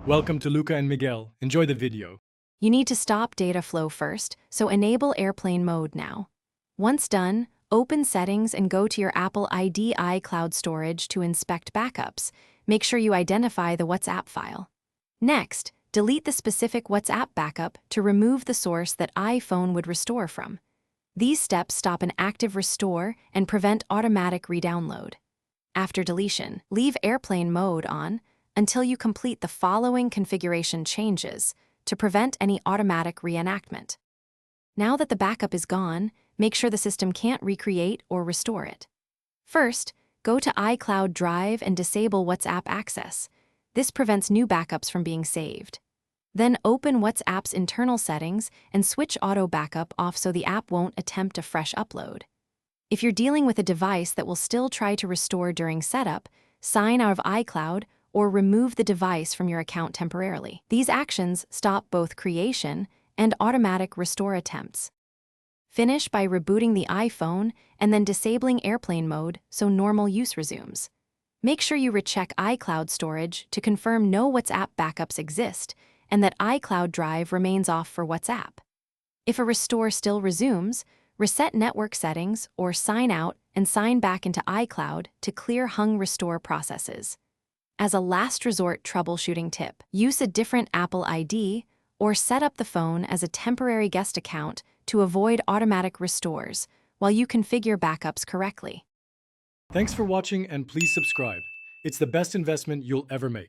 Welcome to Luca and Miguel. Enjoy the video. You need to stop data flow first, so enable airplane mode now. Once done, open Settings and go to your Apple ID iCloud storage to inspect backups. Make sure you identify the WhatsApp file. Next, delete the specific WhatsApp backup to remove the source that iPhone would restore from. These steps stop an active restore and prevent automatic redownload. After deletion, leave airplane mode on until you complete the following configuration changes to prevent any automatic reenactment. Now that the backup is gone, make sure the system can't recreate or restore it. First, go to iCloud Drive and disable WhatsApp access. This prevents new backups from being saved. Then open WhatsApp's internal settings and switch auto backup off so the app won't attempt a fresh upload. If you're dealing with a device that will still try to restore during setup, sign out of iCloud or remove the device from your account temporarily. These actions stop both creation and automatic restore attempts. Finish by rebooting the iPhone and then disabling airplane mode so normal use resumes. Make sure you recheck iCloud storage to confirm no WhatsApp backups exist and that iCloud Drive remains off for WhatsApp. If a restore still resumes, reset network settings or sign out and sign back into iCloud to clear hung restore processes. As a last resort troubleshooting tip, use a different Apple ID or set up the phone as a temporary guest account to avoid automatic restores while you configure backups correctly. Thanks for watching and please subscribe. It's the best investment you'll ever make.